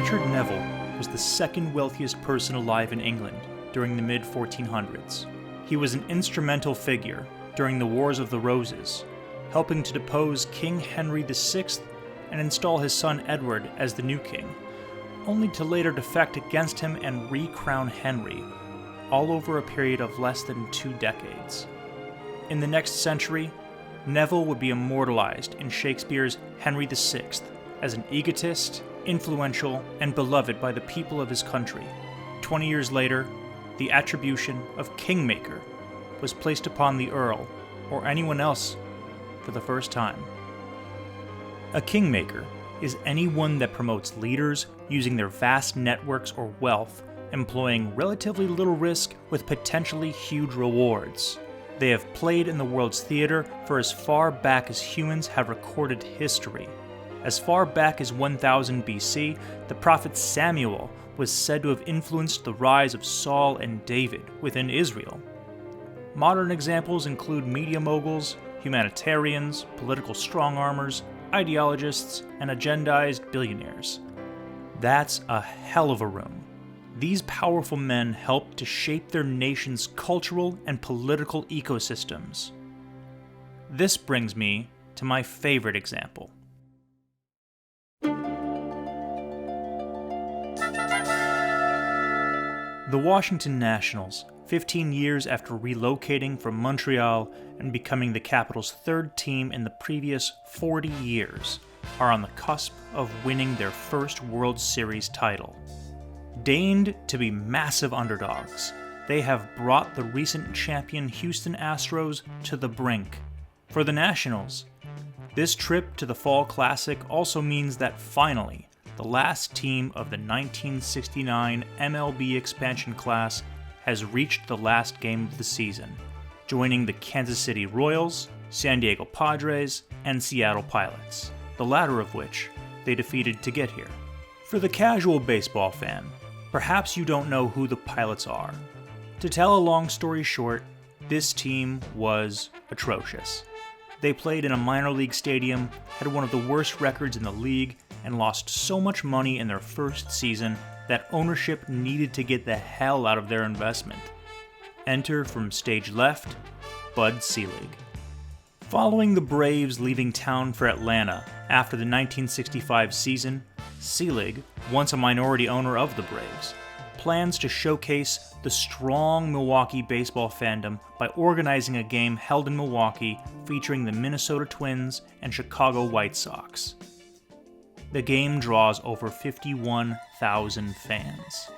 Richard Neville was the second wealthiest person alive in England during the mid-1400s. He was an instrumental figure during the Wars of the Roses, helping to depose King Henry VI and install his son Edward as the new king, only to later defect against him and re-crown Henry, all over a period of less than 2 decades. In the next century, Neville would be immortalized in Shakespeare's Henry VI as an egotist, influential, and beloved by the people of his country. 20 years later, the attribution of Kingmaker was placed upon the Earl, or anyone else, for the first time. A Kingmaker is anyone that promotes leaders using their vast networks or wealth, employing relatively little risk with potentially huge rewards. They have played in the world's theater for as far back as humans have recorded history. As far back as 1000 BC, the prophet Samuel was said to have influenced the rise of Saul and David within Israel. Modern examples include media moguls, humanitarians, political strong-armers, ideologists, and agendized billionaires. That's a hell of a room. These powerful men helped to shape their nation's cultural and political ecosystems. This brings me to my favorite example. The Washington Nationals, 15 years after relocating from Montreal and becoming the capital's third team in the previous 40 years, are on the cusp of winning their first World Series title. Deigned to be massive underdogs, they have brought the recent champion Houston Astros to the brink. For the Nationals, this trip to the Fall Classic also means that finally, the last team of the 1969 MLB expansion class has reached the last game of the season, joining the Kansas City Royals, San Diego Padres, and Seattle Pilots, the latter of which they defeated to get here. For the casual baseball fan, perhaps you don't know who the Pilots are. To tell a long story short, this team was atrocious. They played in a minor league stadium, had one of the worst records in the league, and lost so much money in their first season that ownership needed to get the hell out of their investment. Enter from stage left, Bud Selig. Following the Braves leaving town for Atlanta after the 1965 season, Selig, once a minority owner of the Braves, plans to showcase the strong Milwaukee baseball fandom by organizing a game held in Milwaukee featuring the Minnesota Twins and Chicago White Sox. The game draws over 51,000 fans.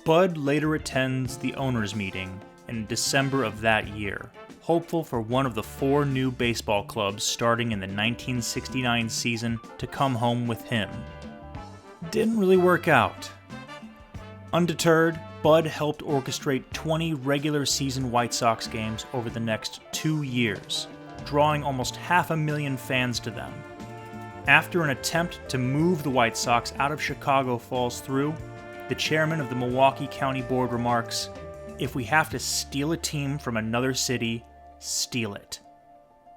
Bud later attends the owners' meeting in December of that year, hopeful for one of the 4 new baseball clubs starting in the 1969 season to come home with him. Didn't really work out. Undeterred, Bud helped orchestrate 20 regular season White Sox games over the next 2 years, drawing almost 500,000 fans to them. After an attempt to move the White Sox out of Chicago falls through, the chairman of the Milwaukee County Board remarks, "If we have to steal a team from another city, steal it."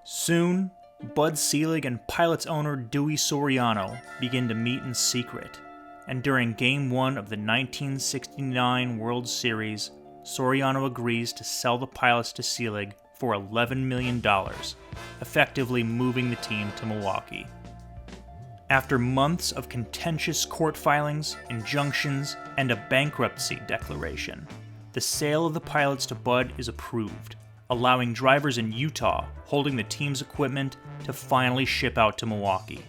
Soon, Bud Selig and Pilots owner Dewey Soriano begin to meet in secret, and during Game 1 of the 1969 World Series, Soriano agrees to sell the Pilots to Selig for $11 million, effectively moving the team to Milwaukee. After months of contentious court filings, injunctions, and a bankruptcy declaration, the sale of the Pilots to Bud is approved, allowing drivers in Utah holding the team's equipment to finally ship out to Milwaukee.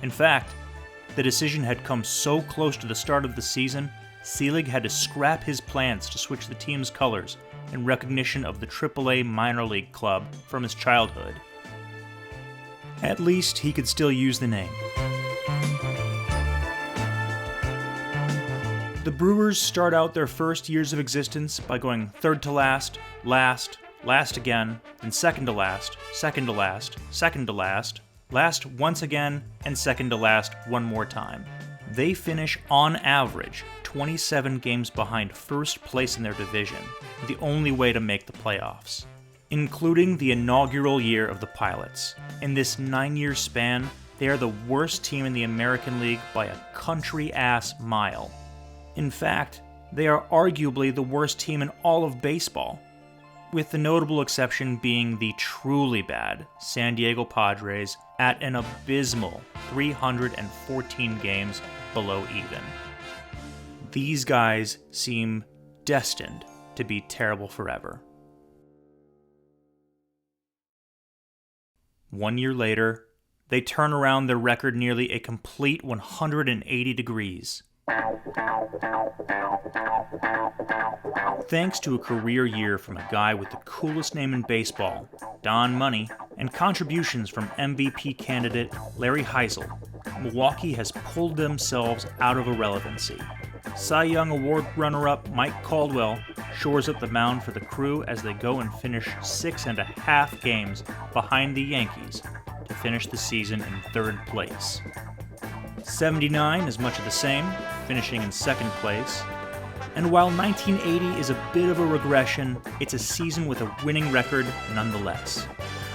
In fact, the decision had come so close to the start of the season, Selig had to scrap his plans to switch the team's colors in recognition of the AAA minor league club from his childhood. At least he could still use the name. The Brewers start out their first years of existence by going third to last, last again, then second to last, second to last, second to last, last once again, and second to last one more time. They finish on average 27 games behind first place in their division, the only way to make the playoffs. Including the inaugural year of the Pilots. In this 9-year span, they are the worst team in the American League by a country-ass mile. In fact, they are arguably the worst team in all of baseball, with the notable exception being the truly bad San Diego Padres at an abysmal 314 games below even. These guys seem destined to be terrible forever. 1 year later, they turn around their record nearly a complete 180 degrees. Thanks to a career year from a guy with the coolest name in baseball, Don Money, and contributions from MVP candidate Larry Heisel, Milwaukee has pulled themselves out of irrelevancy. Cy Young Award runner-up Mike Caldwell shores up the mound for the Crew as they go and finish 6.5 games behind the Yankees to finish the season in third place. 79 is much of the same, finishing in second place. And while 1980 is a bit of a regression, it's a season with a winning record nonetheless.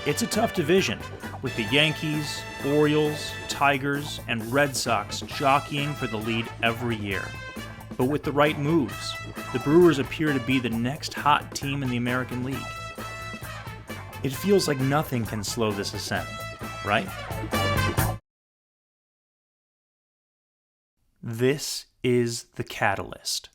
It's a tough division, with the Yankees, Orioles, Tigers, and Red Sox jockeying for the lead every year. But with the right moves, the Brewers appear to be the next hot team in the American League. It feels like nothing can slow this ascent, right? This is the catalyst.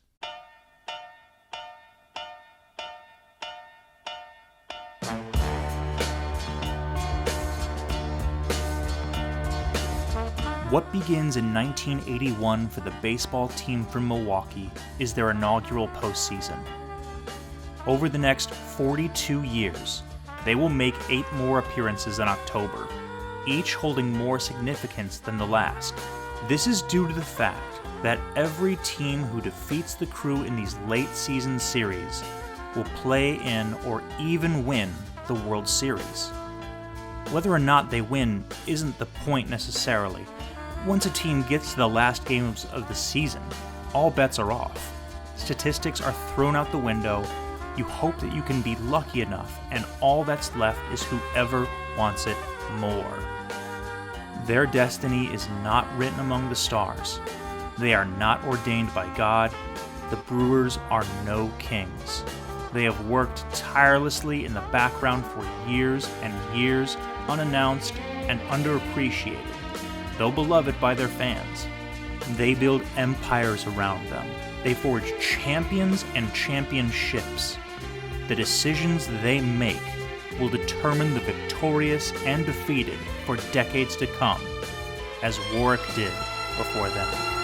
What begins in 1981 for the baseball team from Milwaukee is their inaugural postseason. Over the next 42 years, they will make 8 more appearances in October, each holding more significance than the last. This is due to the fact that every team who defeats the Crew in these late season series will play in or even win the World Series. Whether or not they win isn't the point necessarily. Once a team gets to the last games of the season, all bets are off. Statistics are thrown out the window. You hope that you can be lucky enough, and all that's left is whoever wants it more. Their destiny is not written among the stars. They are not ordained by God. The Brewers are no kings. They have worked tirelessly in the background for years and years, unannounced and underappreciated, though beloved by their fans. They build empires around them. They forge champions and championships. The decisions they make will determine the victorious and defeated for decades to come, as Warwick did before them.